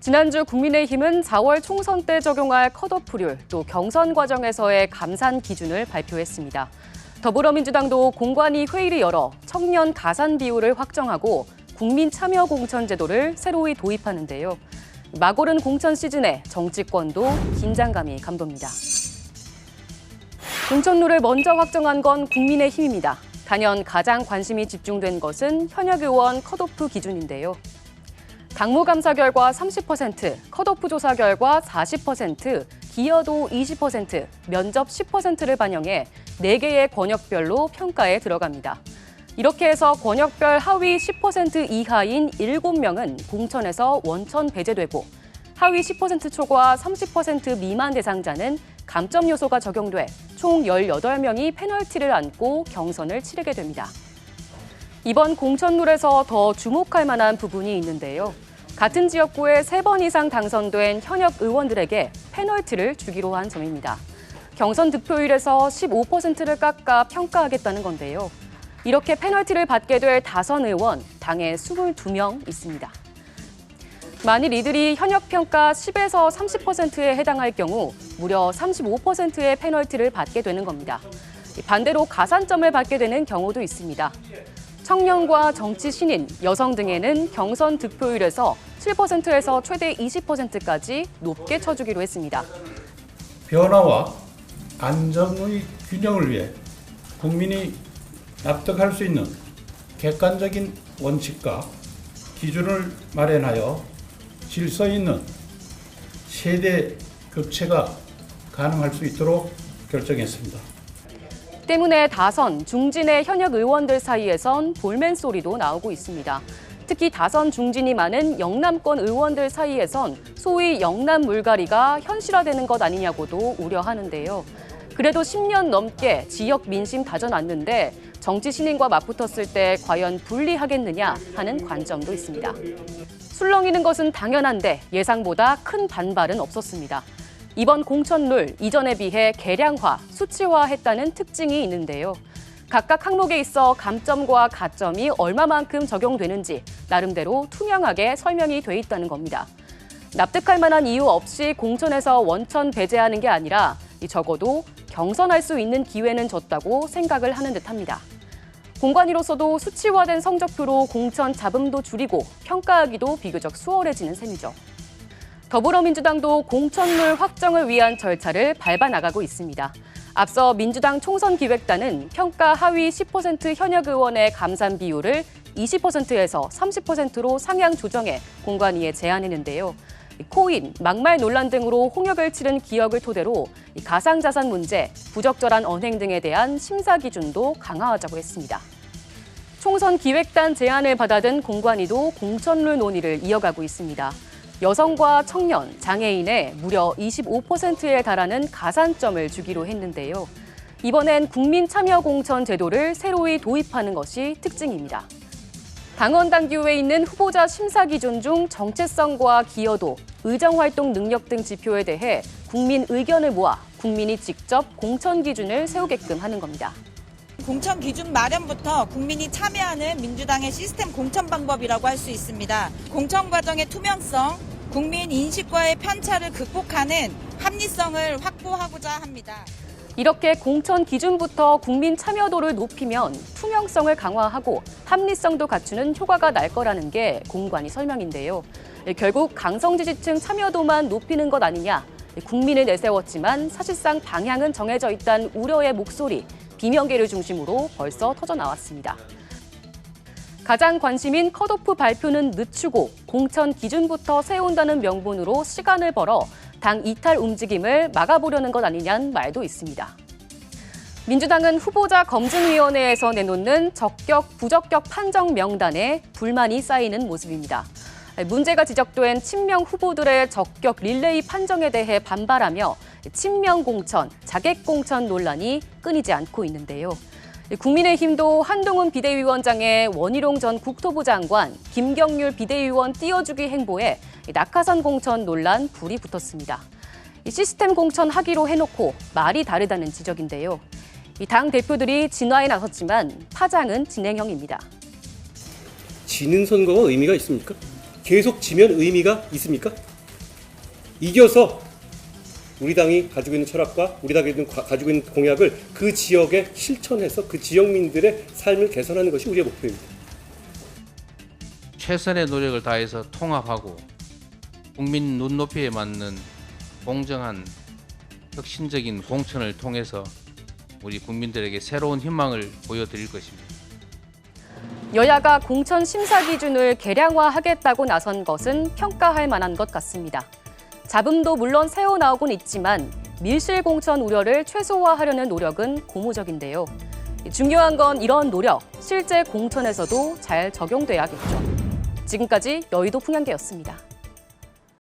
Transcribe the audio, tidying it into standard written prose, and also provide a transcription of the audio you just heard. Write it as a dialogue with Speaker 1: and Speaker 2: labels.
Speaker 1: 지난주 국민의힘은 4월 총선 때 적용할 컷오프율, 또 경선 과정에서의 감산 기준을 발표했습니다. 더불어민주당도 공관위 회의를 열어 청년 가산 비율을 확정하고 국민 참여 공천 제도를 새로이 도입하는데요. 막 오른 공천 시즌에 정치권도 긴장감이 감돕니다. 공천룰을 먼저 확정한 건 국민의힘입니다. 단연 가장 관심이 집중된 것은 현역 의원 컷오프 기준인데요. 당무감사 결과 30%, 컷오프 조사 결과 40%, 기여도 20%, 면접 10%를 반영해 4개의 권역별로 평가에 들어갑니다. 이렇게 해서 권역별 하위 10% 이하인 7명은 공천에서 원천 배제되고 하위 10% 초과 30% 미만 대상자는 감점 요소가 적용돼 총 18명이 페널티를 안고 경선을 치르게 됩니다. 이번 공천룰에서 더 주목할 만한 부분이 있는데요. 같은 지역구에 3번 이상 당선된 현역 의원들에게 페널티를 주기로 한 점입니다. 경선 득표율에서 15%를 깎아 평가하겠다는 건데요. 이렇게 페널티를 받게 될 다선 의원, 당에 22명 있습니다. 만일 이들이 현역 평가 10에서 30%에 해당할 경우 무려 35%의 페널티를 받게 되는 겁니다. 반대로 가산점을 받게 되는 경우도 있습니다. 청년과 정치 신인, 여성 등에는 경선 득표율에서 7%에서 최대 20%까지 높게 쳐주기로 했습니다.
Speaker 2: 변화와 안정의 균형을 위해 국민이 납득할 수 있는 객관적인 원칙과 기준을 마련하여 질서 있는 세대 교체가 가능할 수 있도록 결정했습니다.
Speaker 1: 때문에 다선, 중진의 현역 의원들 사이에선 볼멘 소리도 나오고 있습니다. 특히 다선, 중진이 많은 영남권 의원들 사이에선 소위 영남 물갈이가 현실화되는 것 아니냐고도 우려하는데요. 그래도 10년 넘게 지역 민심 다져놨는데 정치 신인과 맞붙었을 때 과연 불리하겠느냐 하는 관점도 있습니다. 술렁이는 것은 당연한데 예상보다 큰 반발은 없었습니다. 이번 공천룰 이전에 비해 개량화, 수치화했다는 특징이 있는데요. 각각 항목에 있어 감점과 가점이 얼마만큼 적용되는지 나름대로 투명하게 설명이 돼 있다는 겁니다. 납득할 만한 이유 없이 공천에서 원천 배제하는 게 아니라 적어도 경선할 수 있는 기회는 줬다고 생각을 하는 듯합니다. 공관위로서도 수치화된 성적표로 공천 잡음도 줄이고 평가하기도 비교적 수월해지는 셈이죠. 더불어민주당도 공천룰 확정을 위한 절차를 밟아 나가고 있습니다. 앞서 민주당 총선기획단은 평가 하위 10% 현역 의원의 감산 비율을 20%에서 30%로 상향 조정해 공관위에 제안했는데요. 코인, 막말 논란 등으로 홍역을 치른 기억을 토대로 가상자산 문제, 부적절한 언행 등에 대한 심사 기준도 강화하자고 했습니다. 총선 기획단 제안을 받아든 공관위도 공천룰 논의를 이어가고 있습니다. 여성과 청년, 장애인에 무려 25%에 달하는 가산점을 주기로 했는데요. 이번엔 국민 참여 공천 제도를 새로이 도입하는 것이 특징입니다. 당원 당규에 있는 후보자 심사 기준 중 정체성과 기여도, 의정활동 능력 등 지표에 대해 국민 의견을 모아 국민이 직접 공천 기준을 세우게끔 하는 겁니다.
Speaker 3: 공천 기준 마련부터 국민이 참여하는 민주당의 시스템 공천 방법이라고 할 수 있습니다. 공천 과정의 투명성, 국민 인식과의 편차를 극복하는 합리성을 확보하고자 합니다.
Speaker 1: 이렇게 공천 기준부터 국민 참여도를 높이면 투명성을 강화하고 합리성도 갖추는 효과가 날 거라는 게 공관위 설명인데요. 결국 강성 지지층 참여도만 높이는 것 아니냐. 국민을 내세웠지만 사실상 방향은 정해져 있다는 우려의 목소리, 비명계를 중심으로 벌써 터져나왔습니다. 가장 관심인 컷오프 발표는 늦추고 공천 기준부터 세운다는 명분으로 시간을 벌어 당 이탈 움직임을 막아보려는 것 아니냐는 말도 있습니다. 민주당은 후보자 검증위원회에서 내놓는 적격, 부적격 판정 명단에 불만이 쌓이는 모습입니다. 문제가 지적된 친명 후보들의 적격 릴레이 판정에 대해 반발하며 친명 공천, 자객 공천 논란이 끊이지 않고 있는데요. 국민의힘도 한동훈 비대위원장의 원희룡 전 국토부 장관, 김경률 비대위원 띄워주기 행보에 낙하산 공천 논란 불이 붙었습니다. 시스템 공천하기로 해놓고 말이 다르다는 지적인데요. 당 대표들이 진화에 나섰지만 파장은 진행형입니다.
Speaker 4: 지는 선거가 의미가 있습니까? 계속 지면 의미가 있습니까? 이겨서 우리 당이 가지고 있는 철학과 우리 당이 가지고 있는 공약을 그 지역에 실천해서 그 지역민들의 삶을 개선하는 것이 우리의 목표입니다.
Speaker 5: 최선의 노력을 다해서 통합하고 국민 눈높이에 맞는 공정한 혁신적인 공천을 통해서 우리 국민들에게 새로운 희망을 보여드릴 것입니다.
Speaker 1: 여야가 공천 심사 기준을 개량화하겠다고 나선 것은 평가할 만한 것 같습니다. 잡음도 물론 새어나오곤 있지만 밀실 공천 우려를 최소화하려는 노력은 고무적인데요. 중요한 건 이런 노력, 실제 공천에서도 잘 적용돼야겠죠. 지금까지 여의도 풍향계였습니다.